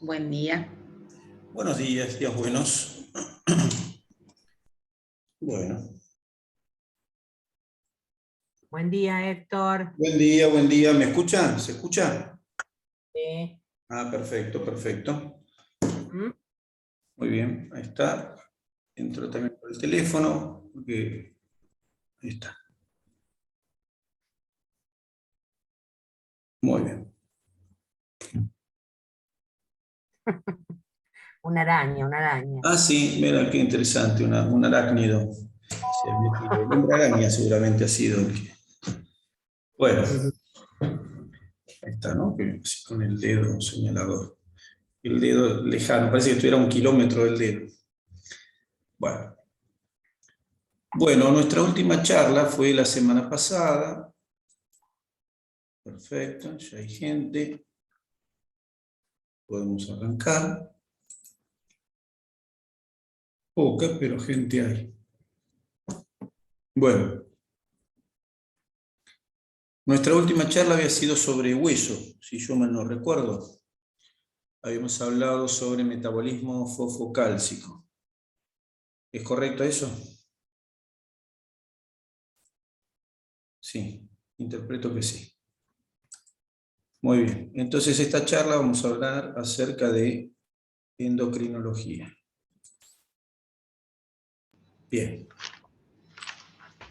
Buen día. Buenos días, días buenos. Bueno, Buen día, Héctor. buen día, buen día. ¿Me escuchan? ¿Se escucha? Sí. Ah, perfecto, perfecto. ¿Mm? Muy bien, ahí está. Entro también por el teléfono, porque ahí está. Muy bien. Una araña, una araña. Ah, sí, mira qué interesante, un arácnido. Se ha metido. El hombre araña seguramente ha sido el que. Bueno, ahí está, ¿no? Así con el dedo señalador. El dedo lejano, parece que estuviera a 1 kilómetro del dedo. Bueno. Bueno, nuestra última charla fue la semana pasada. Perfecto, ya hay gente. Podemos arrancar. Poca, pero gente hay. Bueno, nuestra última charla había sido sobre hueso, si yo mal no recuerdo. Habíamos hablado sobre metabolismo fosfocálcico. ¿Es correcto eso? Sí, interpreto que sí. Muy bien, entonces esta charla vamos a hablar acerca de endocrinología. Bien,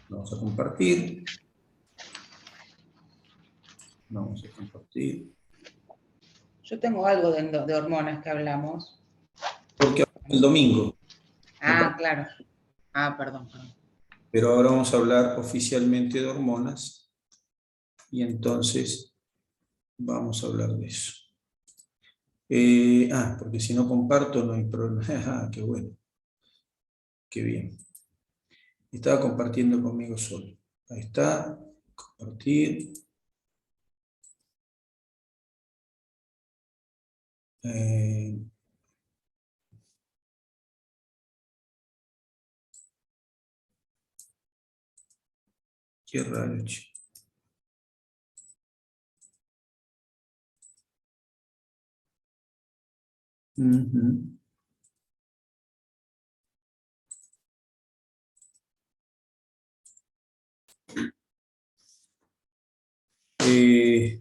vamos a compartir. Vamos a compartir. Yo tengo algo de hormonas que hablamos. Porque el domingo. Ah, claro. Ah, perdón. Pero ahora vamos a hablar oficialmente de hormonas y entonces vamos a hablar de eso. Porque si no comparto no hay problema. Ah, qué bueno. Qué bien. Estaba compartiendo conmigo solo. Ahí está. Compartir. Eh, qué raro, che. Ujú.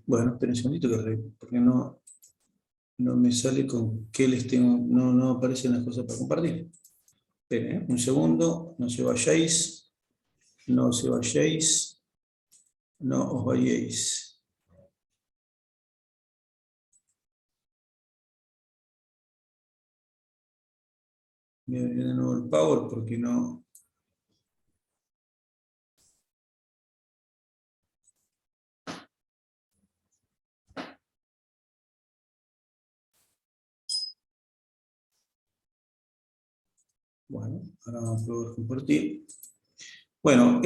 Bueno, esperen un segundito porque no me sale con qué les tengo. No aparecen las cosas para compartir. Esperen, un segundo, no se vayáis. No se vayáis. No os vayáis. Voy a abrir de nuevo el Power porque no. Bueno, ahora vamos a poder compartir. Bueno,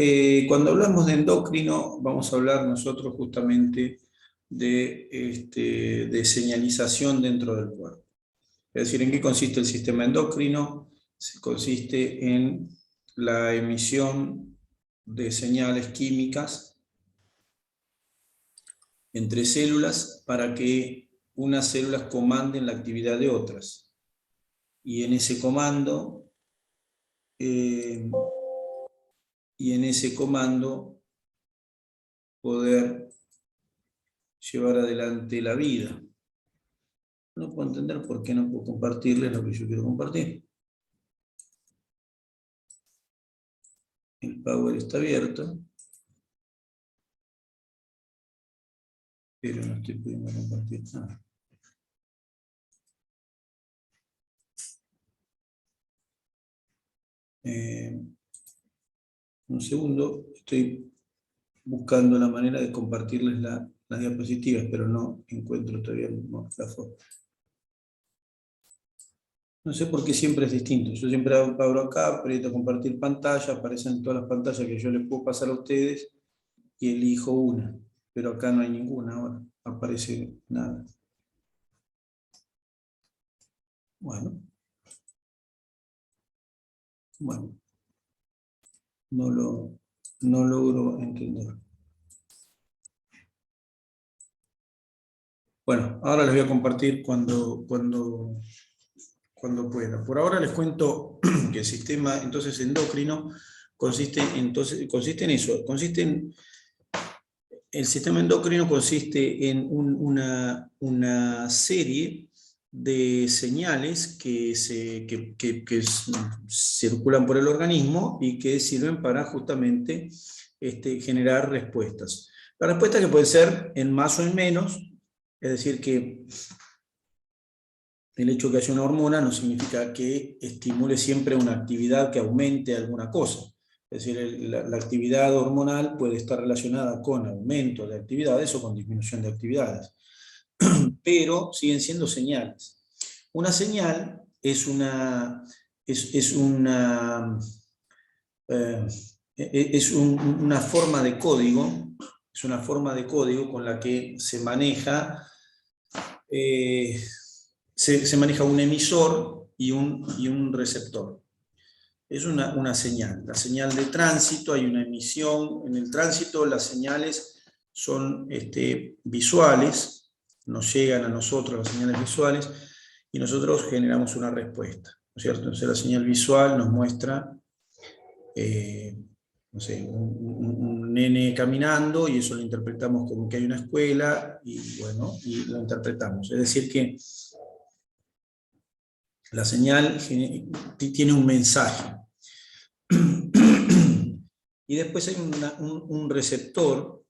cuando hablamos de endocrino, vamos a hablar nosotros justamente de señalización dentro del cuerpo. Es decir, ¿en qué consiste el sistema endocrino? Consiste en la emisión de señales químicas entre células para que unas células comanden la actividad de otras. Y en ese comando, poder llevar adelante la vida. No puedo entender por qué no puedo compartirles lo que yo quiero compartir. El Power está abierto, pero no estoy pudiendo compartir nada. Un segundo, estoy buscando la manera de compartirles las diapositivas, pero no encuentro todavía la forma. No sé por qué siempre es distinto. Yo siempre abro acá, aprieto compartir pantalla, aparecen todas las pantallas que yo les puedo pasar a ustedes y elijo una. Pero acá no hay ninguna ahora, aparece nada. Bueno, no logro entender. Bueno, ahora les voy a compartir cuando pueda. Por ahora les cuento que el sistema entonces endocrino consiste en eso, el sistema endocrino consiste en una serie de señales que circulan por el organismo y que sirven para justamente generar respuestas. Las respuestas que pueden ser en más o en menos, es decir, que el hecho de que haya una hormona no significa que estimule siempre una actividad que aumente alguna cosa. Es decir, la actividad hormonal puede estar relacionada con aumento de actividades o con disminución de actividades, pero siguen siendo señales. Una señal es una forma de código, con la que se maneja se maneja un emisor y un receptor. Es una señal. La señal de tránsito, hay una emisión. En el tránsito las señales son visuales, nos llegan a nosotros las señales visuales y nosotros generamos una respuesta, ¿no es cierto? Entonces la señal visual nos muestra no sé, un nene caminando y eso lo interpretamos como que hay una escuela y bueno, y lo interpretamos. Es decir que la señal tiene un mensaje. Y después hay un receptor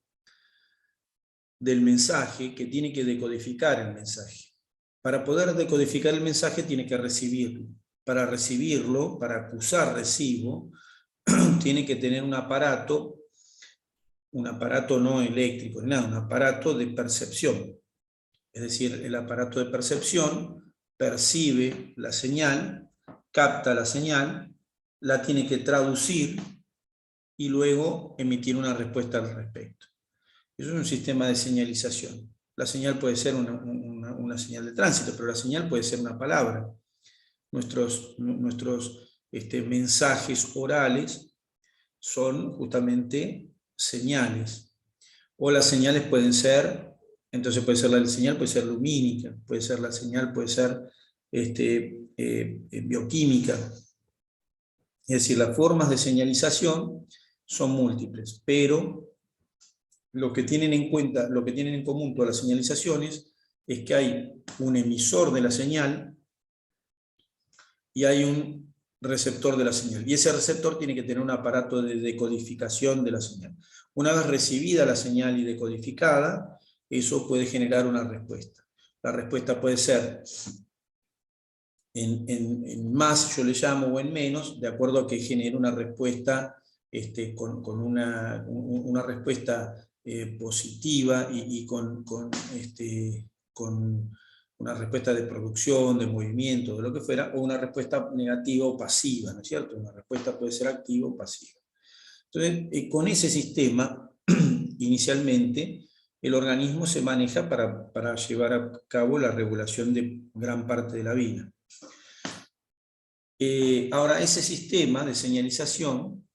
del mensaje que tiene que decodificar el mensaje. Para poder decodificar el mensaje tiene que recibirlo. Para recibirlo, para acusar recibo, tiene que tener un aparato no eléctrico, nada, un aparato de percepción. Es decir, el aparato de percepción percibe la señal, capta la señal, la tiene que traducir y luego emitir una respuesta al respecto. Eso es un sistema de señalización. La señal puede ser una señal de tránsito, pero la señal puede ser una palabra. Nuestros mensajes orales son justamente señales. O las señales pueden ser, entonces puede ser la señal, puede ser lumínica, puede ser la señal, puede ser bioquímica. Es decir, las formas de señalización son múltiples, pero lo que tienen en común todas las señalizaciones es que hay un emisor de la señal y hay un receptor de la señal. Y ese receptor tiene que tener un aparato de decodificación de la señal. Una vez recibida la señal y decodificada, eso puede generar una respuesta. La respuesta puede ser en más, yo le llamo, o en menos, de acuerdo a que genere una respuesta con una respuesta positiva y con una respuesta de producción, de movimiento, de lo que fuera, o una respuesta negativa o pasiva, ¿no es cierto? Una respuesta puede ser activa o pasiva. Entonces, con ese sistema, inicialmente, el organismo se maneja para llevar a cabo la regulación de gran parte de la vida. Ahora, ese sistema de señalización,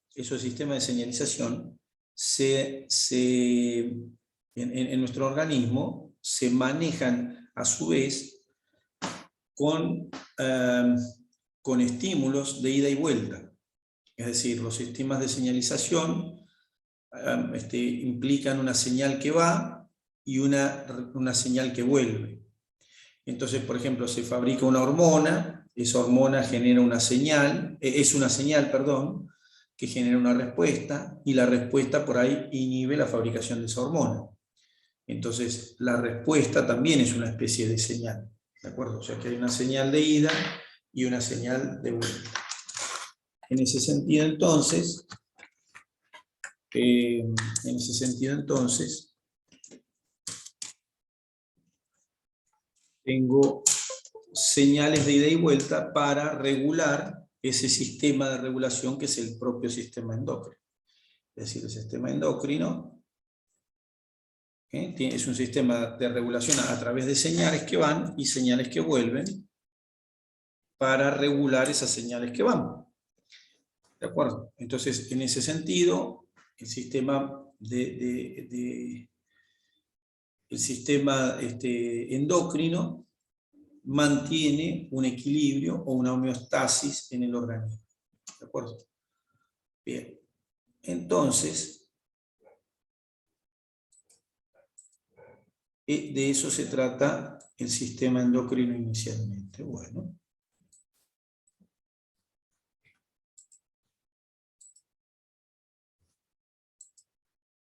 en nuestro organismo se manejan a su vez con estímulos de ida y vuelta. Es decir, los sistemas de señalización implican una señal que va y una señal que vuelve. Entonces, por ejemplo, se fabrica una hormona, esa hormona genera una señal, que genera una respuesta, y la respuesta por ahí inhibe la fabricación de esa hormona. Entonces, la respuesta también es una especie de señal, ¿de acuerdo? O sea que hay una señal de ida y una señal de vuelta. En ese sentido, entonces, tengo señales de ida y vuelta para regular ese sistema de regulación que es el propio sistema endocrino. Es decir, el sistema endocrino es un sistema de regulación a través de señales que van y señales que vuelven para regular esas señales que van. ¿De acuerdo? Entonces, en ese sentido, el sistema sistema endocrino mantiene un equilibrio o una homeostasis en el organismo. ¿De acuerdo? Bien. Entonces, de eso se trata el sistema endocrino inicialmente. Bueno.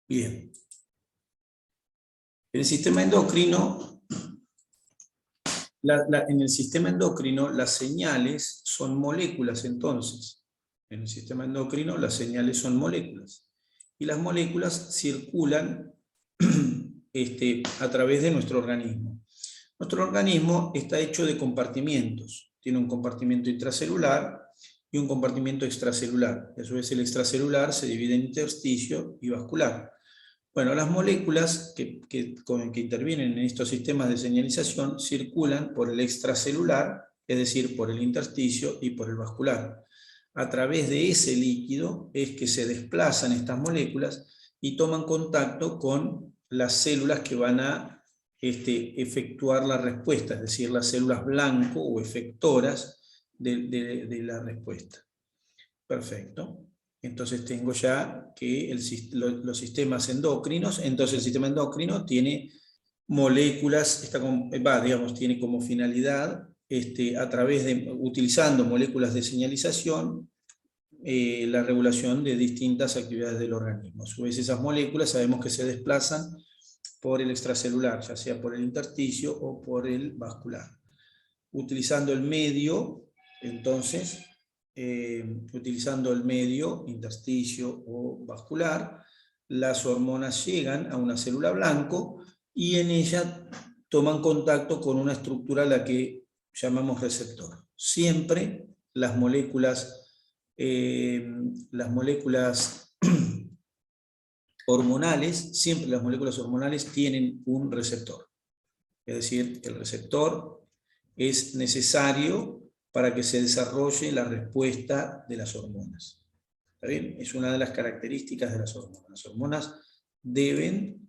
Bien. En el sistema endocrino, en el sistema endocrino las señales son moléculas entonces. En el sistema endocrino las señales son moléculas. Y las moléculas circulan a través de nuestro organismo. Nuestro organismo está hecho de compartimientos. Tiene un compartimento intracelular y un compartimento extracelular. A su vez el extracelular se divide en intersticio y vascular. Bueno, las moléculas que intervienen en estos sistemas de señalización circulan por el extracelular, es decir, por el intersticio y por el vascular. A través de ese líquido es que se desplazan estas moléculas y toman contacto con las células que van a efectuar la respuesta, es decir, las células blanco o efectoras de la respuesta. Perfecto. Entonces tengo ya que los sistemas endocrinos, entonces el sistema endocrino tiene moléculas, tiene como finalidad, utilizando moléculas de señalización, la regulación de distintas actividades del organismo. A su vez esas moléculas sabemos que se desplazan por el extracelular, ya sea por el intersticio o por el vascular. Utilizando el medio, entonces, utilizando el medio, intersticio o vascular, las hormonas llegan a una célula blanco y en ella toman contacto con una estructura a la que llamamos receptor. Siempre las moléculas hormonales tienen un receptor. Es decir, el receptor es necesario para que se desarrolle la respuesta de las hormonas. ¿Está bien? Es una de las características de las hormonas. Las hormonas deben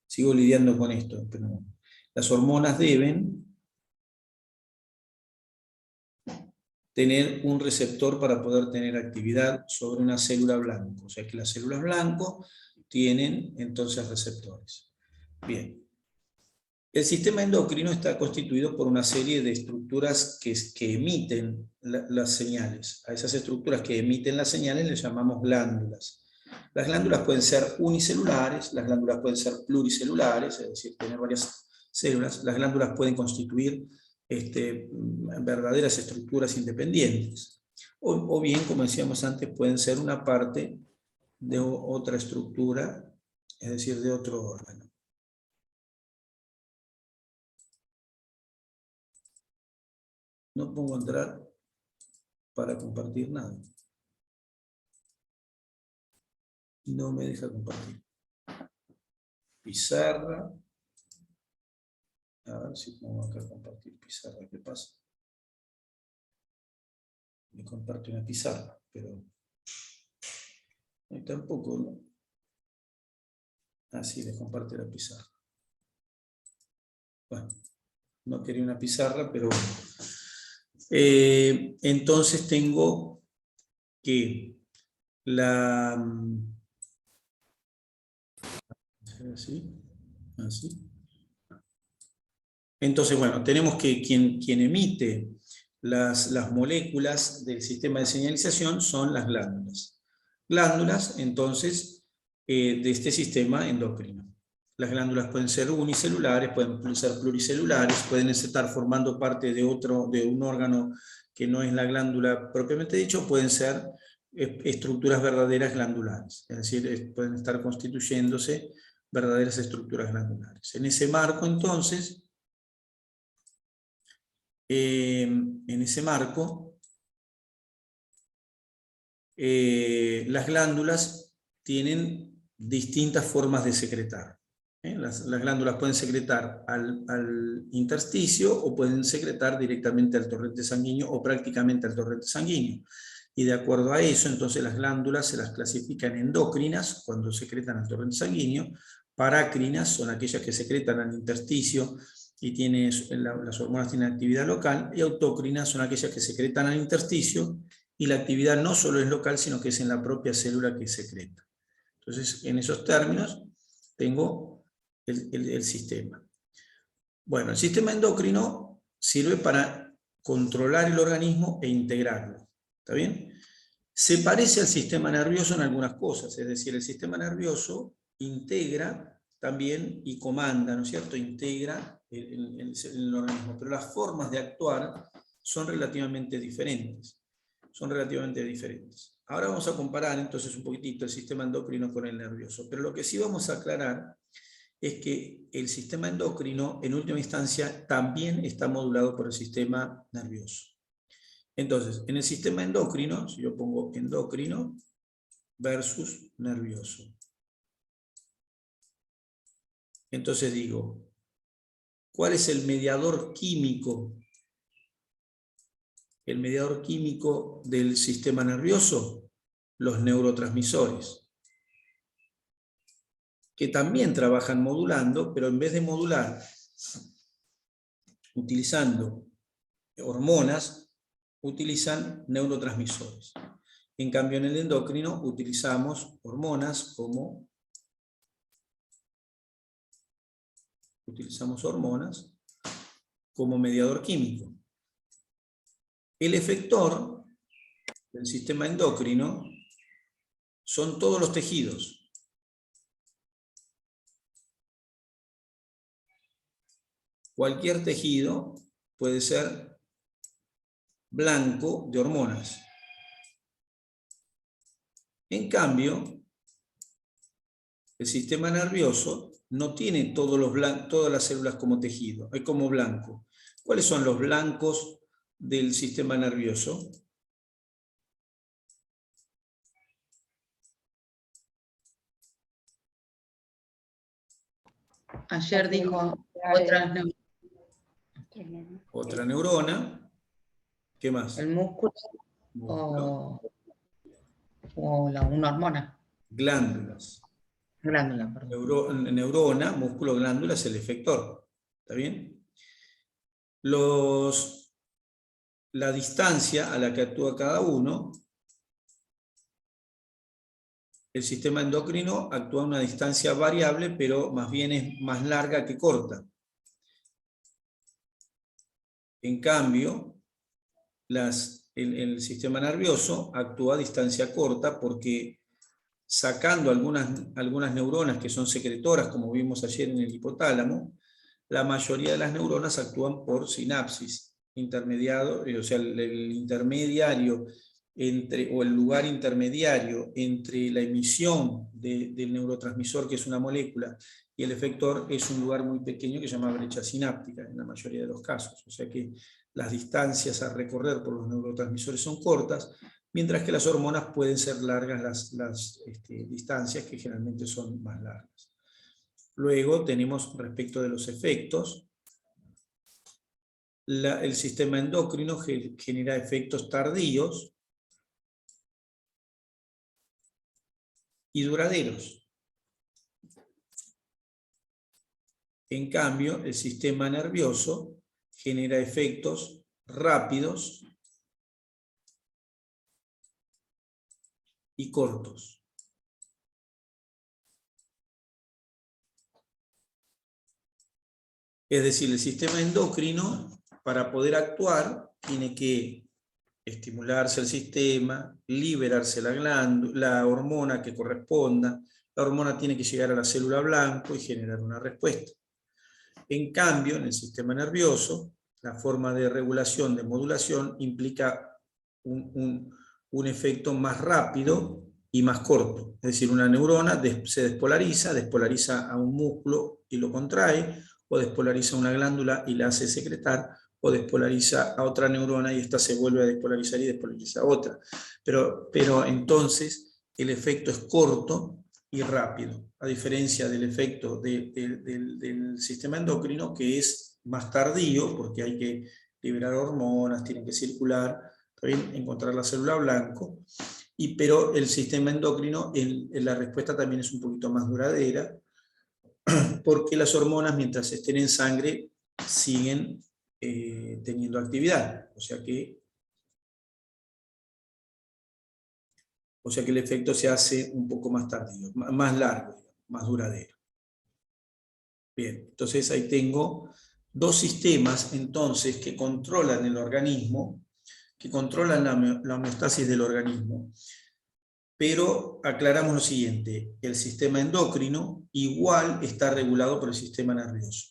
sigo lidiando con esto, pero no. Las hormonas deben tener un receptor para poder tener actividad sobre una célula blanco. O sea que las células blanco tienen entonces receptores. Bien. El sistema endocrino está constituido por una serie de estructuras que emiten las señales. A esas estructuras que emiten las señales les llamamos glándulas. Las glándulas pueden ser unicelulares, las glándulas pueden ser pluricelulares, es decir, tener varias células. Las glándulas pueden constituir verdaderas estructuras independientes. O bien, como decíamos antes, pueden ser una parte de otra estructura, es decir, de otro órgano. No puedo entrar para compartir nada. No me deja compartir. Pizarra. A ver si pongo acá compartir pizarra. ¿Qué pasa? Me comparte una pizarra, pero tampoco, ¿no? Así les comparte la pizarra. Bueno, no quería una pizarra, pero bueno. Entonces tengo que así. Entonces, bueno, tenemos que quien emite las moléculas del sistema de señalización son las glándulas. Glándulas, entonces, de este sistema endocrino. Las glándulas pueden ser unicelulares, pueden ser pluricelulares, pueden estar formando parte de un órgano que no es la glándula propiamente dicho, pueden ser estructuras verdaderas glandulares, es decir, pueden estar constituyéndose verdaderas estructuras glandulares. En ese marco, entonces, las glándulas tienen distintas formas de secretar. Las glándulas pueden secretar al intersticio o pueden secretar directamente al torrente sanguíneo o prácticamente al torrente sanguíneo. y de acuerdo a eso, entonces las glándulas se las clasifican endocrinas, cuando secretan al torrente sanguíneo, parácrinas son aquellas que secretan al intersticio, y las hormonas tienen actividad local, y autócrinas son aquellas que secretan al intersticio, y la actividad no solo es local, sino que es en la propia célula que secreta. Entonces, en esos términos, tengo el sistema. Bueno, el sistema endocrino sirve para controlar el organismo e integrarlo. ¿Está bien? Se parece al sistema nervioso en algunas cosas, es decir, el sistema nervioso integra también y comanda, ¿no es cierto? Integra el organismo, pero las formas de actuar son relativamente diferentes. Ahora vamos a comparar entonces un poquitito el sistema endocrino con el nervioso, pero lo que sí vamos a aclarar es que el sistema endocrino en última instancia también está modulado por el sistema nervioso. Entonces, en el sistema endocrino, si yo pongo endocrino versus nervioso, entonces digo, ¿cuál es el mediador químico? El mediador químico del sistema nervioso, los neurotransmisores, que también trabajan modulando, pero en vez de modular utilizando hormonas, utilizan neurotransmisores. En cambio, en el endocrino utilizamos hormonas como mediador químico. El efector del sistema endocrino son todos los tejidos. Cualquier tejido puede ser blanco de hormonas. En cambio, el sistema nervioso no tiene todas las células como tejido, es como blanco. ¿Cuáles son los blancos del sistema nervioso? Ayer dijo otra neurona. ¿Qué más? El músculo o una hormona. Glándulas. Glándula, perdón. Neurona, músculo, glándula es el efector. ¿Está bien? La distancia a la que actúa cada uno, el sistema endocrino actúa a una distancia variable, pero más bien es más larga que corta. En cambio, el sistema nervioso actúa a distancia corta porque sacando algunas neuronas que son secretoras, como vimos ayer en el hipotálamo, la mayoría de las neuronas actúan por sinapsis intermediado, o sea, el intermediario o el lugar intermediario entre la emisión del neurotransmisor, que es una molécula, y el efector es un lugar muy pequeño que se llama brecha sináptica en la mayoría de los casos. O sea que las distancias a recorrer por los neurotransmisores son cortas, mientras que las hormonas pueden ser largas las distancias, que generalmente son más largas. Luego tenemos, respecto de los efectos, el sistema endocrino genera efectos tardíos y duraderos. En cambio, el sistema nervioso genera efectos rápidos y cortos. Es decir, el sistema endocrino, para poder actuar, tiene que estimularse el sistema, liberarse la hormona que corresponda, la hormona tiene que llegar a la célula blanco y generar una respuesta. En cambio, en el sistema nervioso, la forma de regulación, de modulación, implica un efecto más rápido y más corto. Es decir, una neurona se despolariza a un músculo y lo contrae, o despolariza una glándula y la hace secretar, o despolariza a otra neurona y esta se vuelve a despolarizar y despolariza a otra. Pero entonces el efecto es corto y rápido, a diferencia del efecto del sistema endocrino, que es más tardío, porque hay que liberar hormonas, tienen que circular, ¿está bien? Encontrar la célula blanco, pero el sistema endocrino, la respuesta también es un poquito más duradera, porque las hormonas, mientras estén en sangre, siguen teniendo actividad, o sea que el efecto se hace un poco más tardío, más largo, más duradero. Bien, entonces ahí tengo dos sistemas entonces que controlan el organismo, que controlan la homeostasis del organismo, pero aclaramos lo siguiente: el sistema endocrino igual está regulado por el sistema nervioso.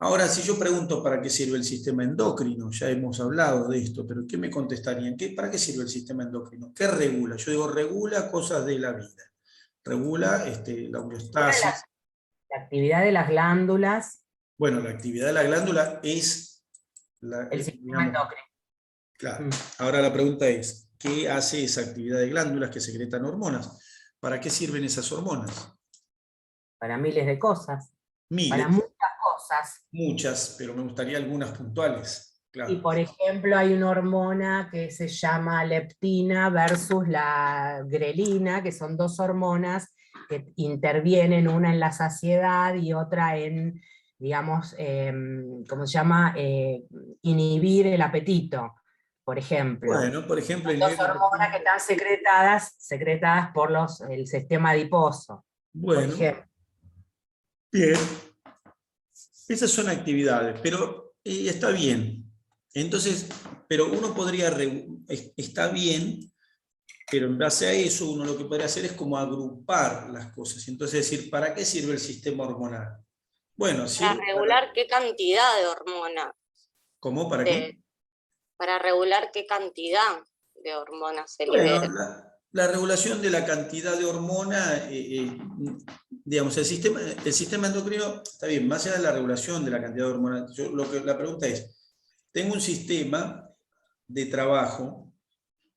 Ahora, si yo pregunto para qué sirve el sistema endocrino, ya hemos hablado de esto, pero ¿qué me contestarían? ¿Para qué sirve el sistema endocrino? ¿Qué regula? Yo digo, regula cosas de la vida. Regula la homeostasis. La actividad de las glándulas. Bueno, la actividad de la glándula es el sistema endocrino. Claro. Ahora la pregunta es, ¿qué hace esa actividad de glándulas que secretan hormonas? ¿Para qué sirven esas hormonas? Para miles de cosas. Miles. Para muchas cosas. Muchas, pero me gustaría algunas puntuales. Claro. Y por ejemplo hay una hormona que se llama leptina versus la grelina, que son dos hormonas que intervienen, una en la saciedad y otra en, digamos, ¿cómo se llama? Inhibir el apetito, por ejemplo. Bueno, por ejemplo... Dos hormonas que están secretadas por el sistema adiposo. Bueno, por ejemplo. Bien. Esas son actividades, pero está bien. Entonces, pero uno podría... Está bien, pero en base a eso uno lo que podría hacer es como agrupar las cosas. Entonces decir, ¿para qué sirve el sistema hormonal? Bueno, para regular qué cantidad de hormona. ¿Cómo? ¿Para qué? Para regular qué cantidad de hormonas se libera. La regulación de la cantidad de hormona, digamos, el sistema endocrino, está bien, más allá de la regulación de la cantidad de hormona, la pregunta es, tengo un sistema de trabajo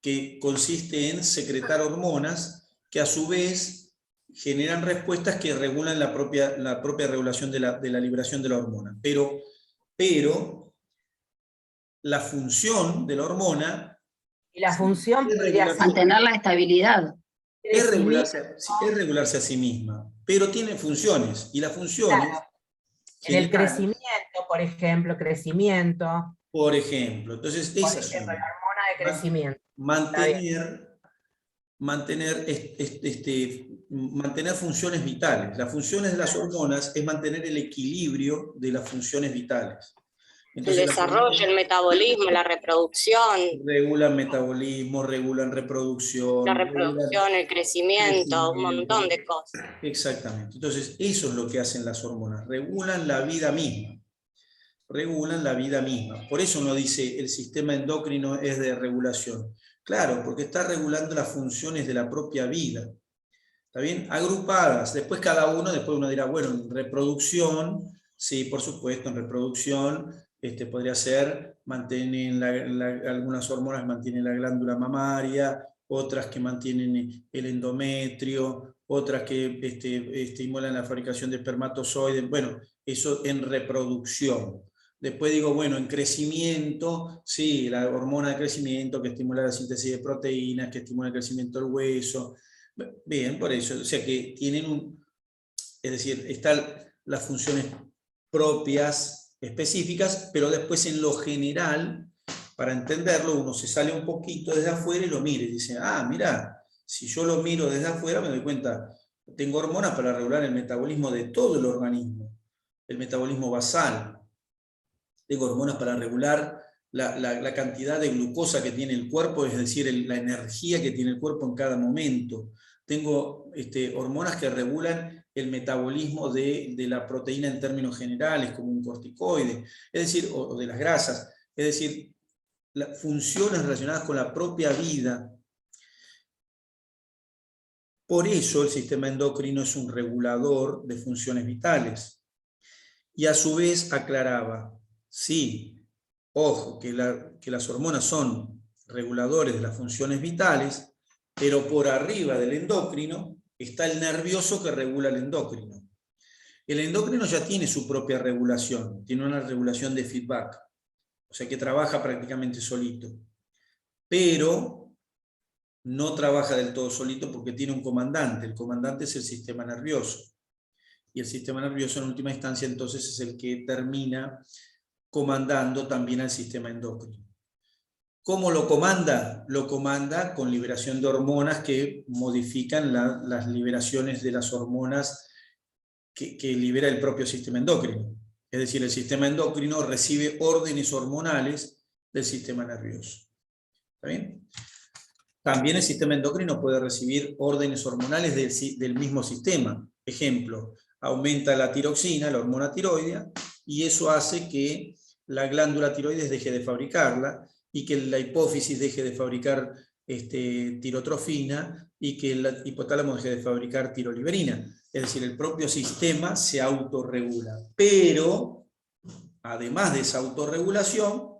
que consiste en secretar hormonas que a su vez generan respuestas que regulan la propia regulación de la liberación de la hormona. Pero la función de la hormona... Y la función es mantener la estabilidad. Es regularse a sí misma, pero tiene funciones, y las funciones... Claro. En el crecimiento, por ejemplo, Por ejemplo, entonces esas son la hormona de crecimiento. Mantener funciones vitales. Las funciones de las hormonas es mantener el equilibrio de las funciones vitales. Entonces, el desarrollo, el metabolismo, la reproducción. Regulan metabolismo, regulan reproducción. La reproducción, el crecimiento, un montón de cosas. Exactamente. Entonces, eso es lo que hacen las hormonas. Regulan la vida misma. Regulan la vida misma. Por eso uno dice el sistema endocrino es de regulación. Claro, porque está regulando las funciones de la propia vida. ¿Está bien? Agrupadas. Después uno dirá, bueno, en reproducción, sí, por supuesto, en reproducción podría ser, algunas hormonas mantienen la glándula mamaria, otras que mantienen el endometrio, otras que estimulan la fabricación de espermatozoides. Bueno, eso en reproducción. Después digo, bueno, en crecimiento, sí, la hormona de crecimiento que estimula la síntesis de proteínas, que estimula el crecimiento del hueso. Bien, por eso, o sea que tienen es decir, están las funciones propias, específicas, pero después en lo general, para entenderlo, uno se sale un poquito desde afuera y lo mira y dice, mira, si yo lo miro desde afuera me doy cuenta, tengo hormonas para regular el metabolismo de todo el organismo, el metabolismo basal. Tengo hormonas para regular la cantidad de glucosa que tiene el cuerpo, es decir, la energía que tiene el cuerpo en cada momento. Tengo hormonas que regulan el metabolismo de la proteína en términos generales, como un corticoide, es decir, o de las grasas, es decir, funciones relacionadas con la propia vida. Por eso el sistema endocrino es un regulador de funciones vitales. Y a su vez aclaraba, sí, ojo, que las hormonas son reguladores de las funciones vitales, pero por arriba del endocrino está el nervioso que regula el endocrino. El endocrino ya tiene su propia regulación, tiene una regulación de feedback, o sea que trabaja prácticamente solito. pero no trabaja del todo solito porque tiene un comandante. El comandante es el sistema nervioso. Y el sistema nervioso en última instancia entonces es el que termina comandando también al sistema endocrino. ¿Cómo lo comanda? Lo comanda con liberación de hormonas que modifican las liberaciones de las hormonas que libera el propio sistema endocrino. Es decir, el sistema endocrino recibe órdenes hormonales del sistema nervioso. ¿Está bien? También el sistema endocrino puede recibir órdenes hormonales del mismo sistema. Ejemplo, aumenta la tiroxina, la hormona tiroidea, y eso hace que la glándula tiroides deje de fabricarla, y que la hipófisis deje de fabricar tirotrofina, y que el hipotálamo deje de fabricar tiroliberina. Es decir, el propio sistema se autorregula. Pero, además de esa autorregulación,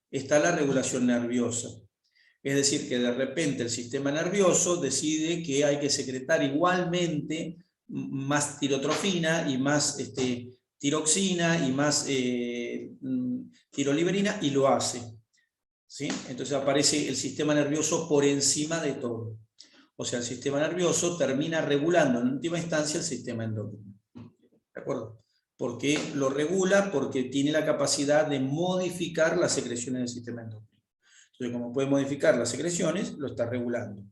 está la regulación nerviosa. Es decir, que de repente el sistema nervioso decide que hay que secretar igualmente más tirotrofina y más tiroxina y más tiroliberina, y lo hace. ¿Sí? Entonces aparece el sistema nervioso por encima de todo. O sea, el sistema nervioso termina regulando en última instancia el sistema endocrino. ¿De acuerdo? ¿Por qué lo regula? Porque tiene la capacidad de modificar las secreciones del sistema endocrino. Entonces, como puede modificar las secreciones, lo está regulando.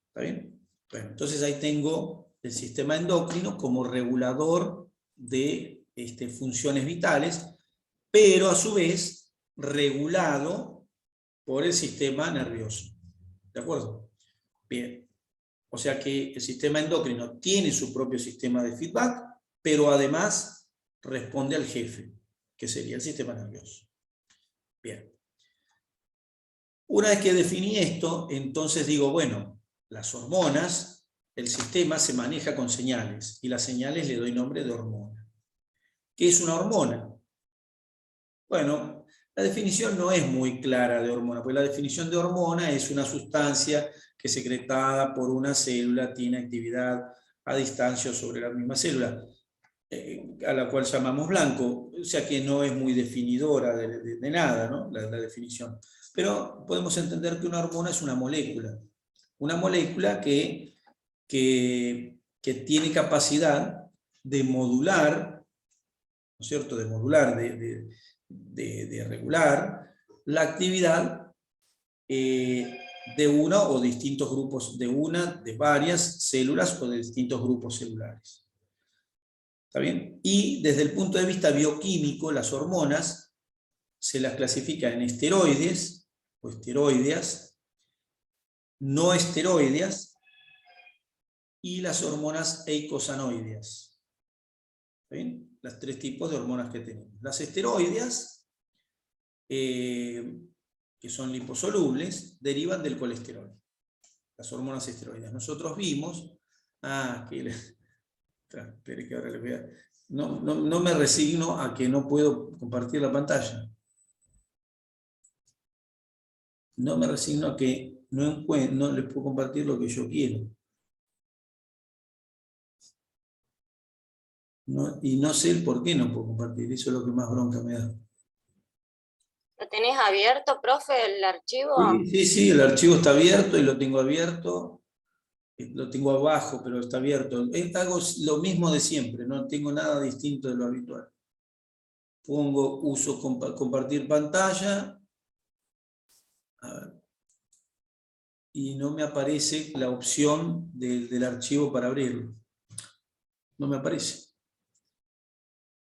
¿Está bien? Bueno, entonces ahí tengo el sistema endocrino como regulador de funciones vitales, pero a su vez regulado por el sistema nervioso. ¿De acuerdo? Bien. O sea que el sistema endocrino tiene su propio sistema de feedback, pero además responde al jefe, que sería el sistema nervioso. Bien. Una vez que definí esto, entonces digo, bueno, las hormonas, el sistema se maneja con señales, y las señales le doy nombre de hormona. ¿Qué es una hormona? Bueno, la definición no es muy clara de hormona, porque la definición de hormona es una sustancia que secretada por una célula tiene actividad a distancia sobre la misma célula, a la cual llamamos blanco, o sea que no es muy definidora de nada, ¿no? La definición. Pero podemos entender que una hormona es una molécula que tiene capacidad de modular, ¿no es cierto?, de modular, de regular la actividad de una o distintos grupos, de varias células o de distintos grupos celulares. ¿Está bien? Y desde el punto de vista bioquímico, las hormonas se las clasifica en esteroides o esteroideas, no esteroideas, y las hormonas eicosanoideas. ¿Está bien? Los tres tipos de hormonas que tenemos. Las esteroideas, que son liposolubles, derivan del colesterol. Las hormonas esteroideas. Nosotros vimos, espere que ahora les voy a... No me resigno a que no puedo compartir la pantalla. No me resigno a que no les puedo compartir lo que yo quiero. Y no sé el por qué no puedo compartir, eso es lo que más bronca me da. ¿Lo tenés abierto, profe, el archivo? Sí, el archivo está abierto y lo tengo abierto. Lo tengo abajo, pero está abierto. Hago lo mismo de siempre, no tengo nada distinto de lo habitual. Uso compartir pantalla. A ver. Y no me aparece la opción del archivo para abrirlo. No me aparece.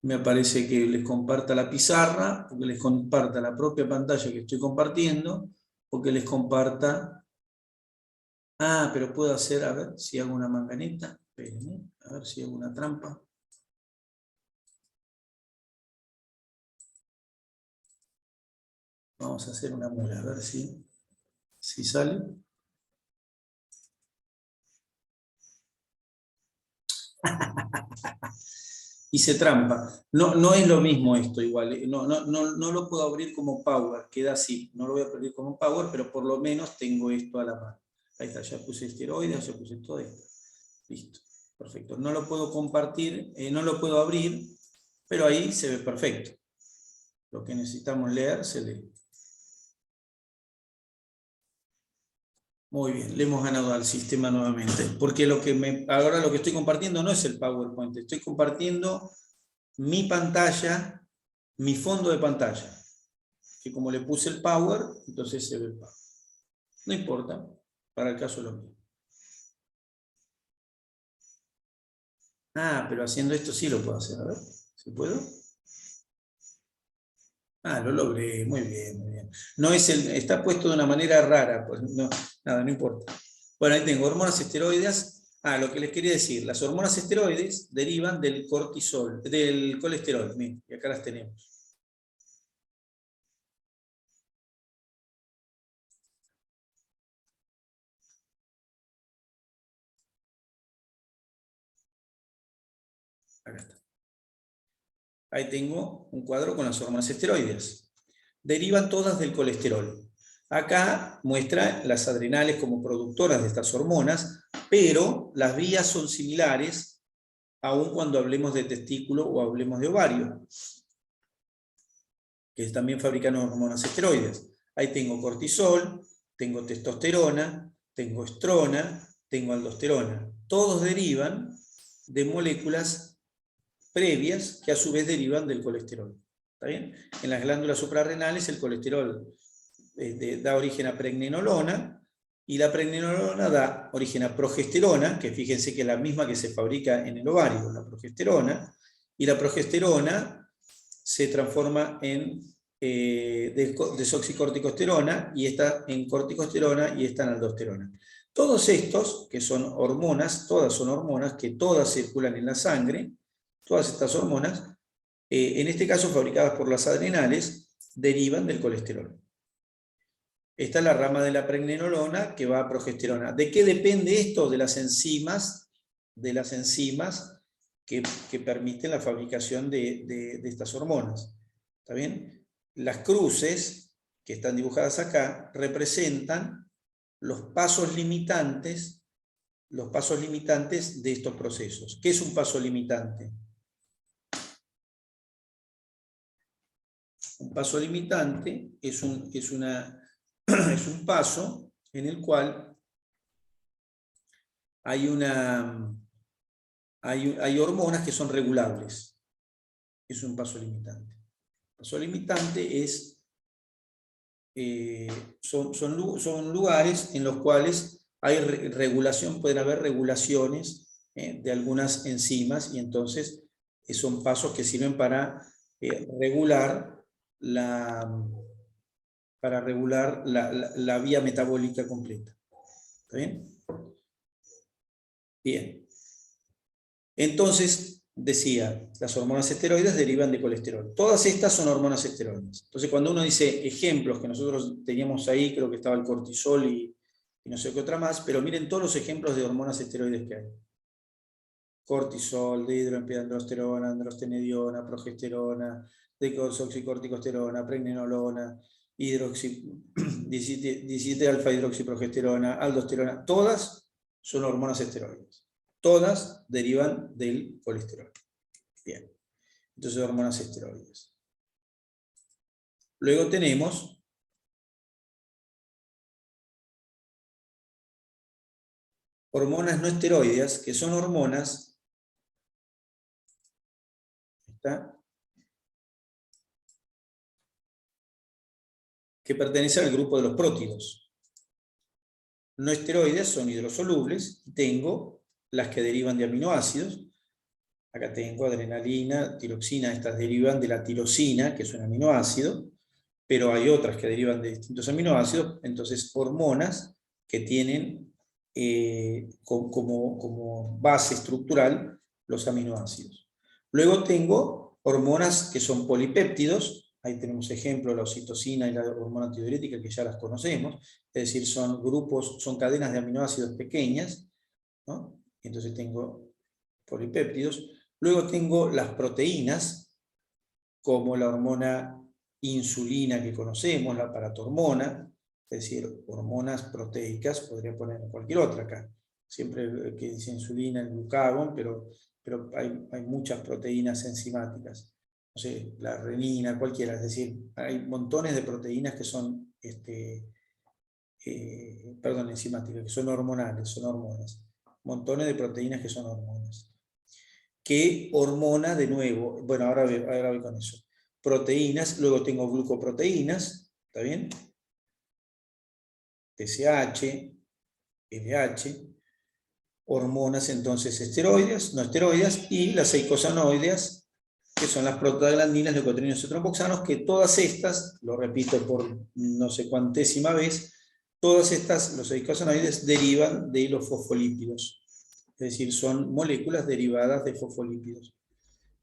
Me aparece que les comparta la pizarra, o que les comparta la propia pantalla que estoy compartiendo, o que les comparta... pero puedo hacer, a ver si hago una manganeta. Espérenme, a ver si hago una trampa. Vamos a hacer una mula, a ver si sale. Hice trampa. No es lo mismo esto igual. No lo puedo abrir como Power, queda así. No lo voy a abrir como Power, pero por lo menos tengo esto a la mano. Ahí está, ya puse esteroides, ya puse todo esto. Listo, perfecto. No lo puedo compartir, no lo puedo abrir, pero ahí se ve perfecto. Lo que necesitamos leer se lee. Muy bien, le hemos ganado al sistema nuevamente. Porque ahora lo que estoy compartiendo no es el PowerPoint, estoy compartiendo mi pantalla, mi fondo de pantalla. Que como le puse el Power, entonces se ve el Power. No importa, para el caso lo mismo. Ah, pero haciendo esto sí lo puedo hacer, a ver, ¿se puedo? Ah, lo logré, muy bien, muy bien. No es está puesto de una manera rara, pues no, nada, no importa. Bueno, ahí tengo hormonas esteroides. Ah, lo que les quería decir, las hormonas esteroides derivan del cortisol, del colesterol, miren, y acá las tenemos. Acá está. Ahí tengo un cuadro con las hormonas esteroides. Derivan todas del colesterol. Acá muestra las adrenales como productoras de estas hormonas, pero las vías son similares aun cuando hablemos de testículo o hablemos de ovario, que también fabrican hormonas esteroides. Ahí tengo cortisol, tengo testosterona, tengo estrona, tengo aldosterona. Todos derivan de moléculas previas que a su vez derivan del colesterol. ¿Está bien? En las glándulas suprarrenales el colesterol da origen a pregnenolona, y la pregnenolona da origen a progesterona, que fíjense que es la misma que se fabrica en el ovario, la progesterona, y la progesterona se transforma en desoxicorticosterona, y esta en corticosterona, y esta en aldosterona. Todos estos, que son hormonas, todas son hormonas que todas circulan en la sangre, todas estas hormonas, en este caso fabricadas por las adrenales, derivan del colesterol. Esta es la rama de la pregnenolona que va a progesterona. ¿De qué depende esto? De las enzimas que permiten la fabricación de estas hormonas. ¿Está bien? Las cruces, que están dibujadas acá, representan los pasos limitantes de estos procesos. ¿Qué es un paso limitante? Un paso limitante es un paso en el cual hay hormonas que son regulables. Es un paso limitante. El paso limitante son lugares en los cuales hay regulación, pueden haber regulaciones de algunas enzimas, y entonces son pasos que sirven para regular la vía metabólica completa. ¿Está bien? Bien. Entonces, decía, las hormonas esteroides derivan de colesterol. Todas estas son hormonas esteroides. Entonces, cuando uno dice ejemplos, que nosotros teníamos ahí, creo que estaba el cortisol y no sé qué otra más, pero miren todos los ejemplos de hormonas esteroides que hay. Cortisol, dihidroepiandrosterona, androstenediona, progesterona, desoxicorticosterona, pregnenolona, 17-alfa-hidroxiprogesterona, aldosterona, todas son hormonas esteroides. Todas derivan del colesterol. Bien, entonces hormonas esteroides. Luego tenemos hormonas no esteroideas, que son hormonas que pertenecen al grupo de los prótidos. No esteroides son hidrosolubles. Tengo las que derivan de aminoácidos. Acá tengo adrenalina, tiroxina, estas derivan de la tirosina, que es un aminoácido, pero hay otras que derivan de distintos aminoácidos. Entonces, hormonas que tienen como base estructural los aminoácidos. Luego tengo hormonas que son polipéptidos. Ahí tenemos ejemplo la oxitocina y la hormona tiroidética, que ya las conocemos. Es decir, son cadenas de aminoácidos pequeñas, ¿no? Entonces tengo polipéptidos. Luego tengo las proteínas, como la hormona insulina que conocemos, la paratormona, es decir, hormonas proteicas, podría poner cualquier otra acá. Siempre que dice insulina, el glucagón, pero hay muchas proteínas enzimáticas. No sé, la renina, cualquiera. Es decir, hay montones de proteínas que son perdón, enzimáticas, que son hormonales, son hormonas. Montones de proteínas que son hormonas. ¿Qué hormona de nuevo? Bueno, ahora voy con eso. Proteínas, luego tengo glucoproteínas, ¿está bien? TSH, LH, hormonas entonces esteroides, no esteroides, y las eicosanoides, que son las prostaglandinas, leucotrienos y tromboxanos, que todas estas, lo repito por no sé cuantésima vez, todas estas, los eicosanoides, derivan de los fosfolípidos. Es decir, son moléculas derivadas de fosfolípidos,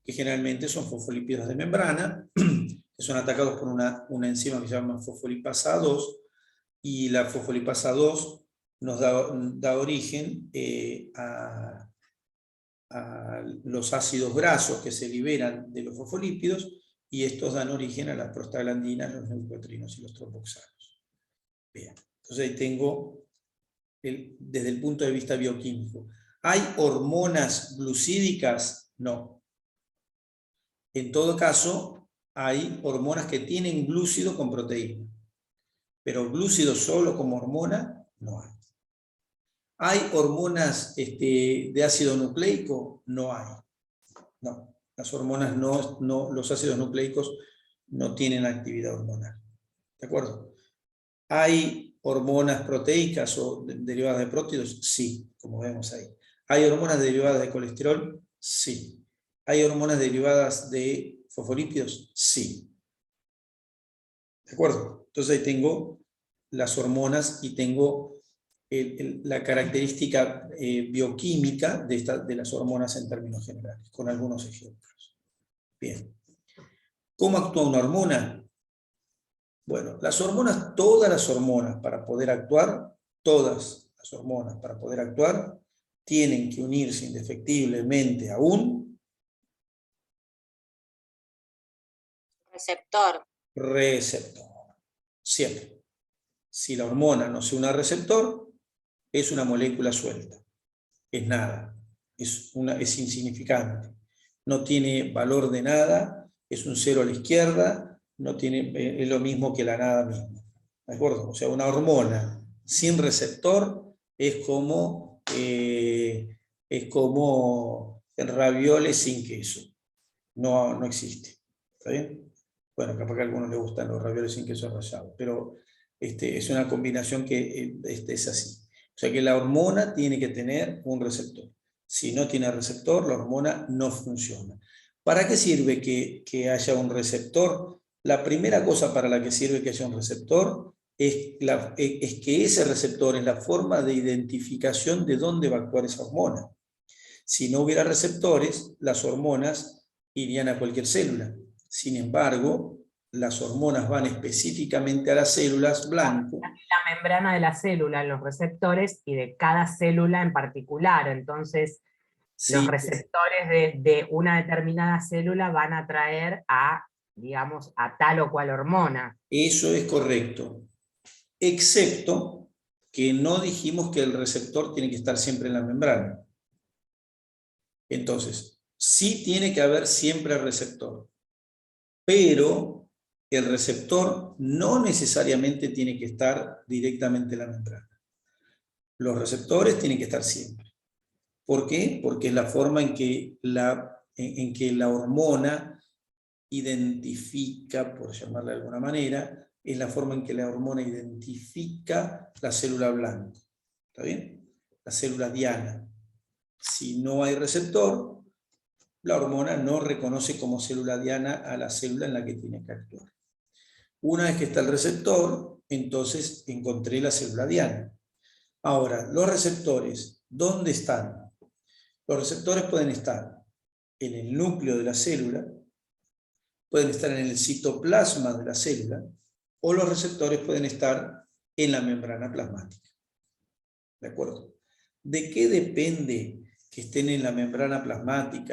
que generalmente son fosfolípidos de membrana, que son atacados por una enzima que se llama fosfolipasa 2, y la fosfolipasa 2 nos da origen a los ácidos grasos que se liberan de los fosfolípidos, y estos dan origen a las prostaglandinas, los leucotrienos y los tromboxanos. Bien, entonces ahí tengo, desde el punto de vista bioquímico. ¿Hay hormonas glucídicas? No. En todo caso, hay hormonas que tienen glúcido con proteína, pero glúcido solo como hormona no hay. ¿Hay hormonas de ácido nucleico? No hay. No, las hormonas los ácidos nucleicos no tienen actividad hormonal. ¿De acuerdo? ¿Hay hormonas proteicas o derivadas de prótidos? Sí, como vemos ahí. ¿Hay hormonas derivadas de colesterol? Sí. ¿Hay hormonas derivadas de fosfolípidos? Sí. ¿De acuerdo? Entonces ahí tengo las hormonas y tengo la característica bioquímica de las hormonas en términos generales, con algunos ejemplos. Bien. ¿Cómo actúa una hormona? Bueno, las hormonas, todas las hormonas para poder actuar, todas las hormonas para poder actuar, tienen que unirse indefectiblemente a un receptor. Receptor. Siempre. Si la hormona no se une al receptor, es una molécula suelta. Es nada. Es insignificante. No tiene valor de nada, es un cero a la izquierda, no tiene, es lo mismo que la nada misma. ¿De acuerdo? O sea, una hormona sin receptor es como el ravioles sin queso. No existe. ¿Está bien? Bueno, capaz que a algunos les gustan los ravioles sin queso rallado, pero es una combinación que es así. O sea que la hormona tiene que tener un receptor. Si no tiene receptor, la hormona no funciona. ¿Para qué sirve que haya un receptor? La primera cosa para la que sirve que haya un receptor es que ese receptor es la forma de identificación de dónde va a actuar esa hormona. Si no hubiera receptores, las hormonas irían a cualquier célula. Sin embargo, las hormonas van específicamente a las células blanco. La membrana de la célula, los receptores, y de cada célula en particular. Entonces, sí, los receptores de una determinada célula van a atraer a, digamos, a tal o cual hormona. Eso es correcto. Excepto que no dijimos que el receptor tiene que estar siempre en la membrana. Entonces, sí tiene que haber siempre el receptor, pero el receptor no necesariamente tiene que estar directamente en la membrana. Los receptores tienen que estar siempre. ¿Por qué? Porque es la forma en que la hormona identifica, por llamarla de alguna manera, es la forma en que la hormona identifica la célula blanco. ¿Está bien? La célula diana. Si no hay receptor, la hormona no reconoce como célula diana a la célula en la que tiene que actuar. Una vez que está el receptor, entonces encontré la célula diana. Ahora, los receptores, ¿dónde están? Los receptores pueden estar en el núcleo de la célula, pueden estar en el citoplasma de la célula, o los receptores pueden estar en la membrana plasmática. ¿De acuerdo? ¿De qué depende que estén en la membrana plasmática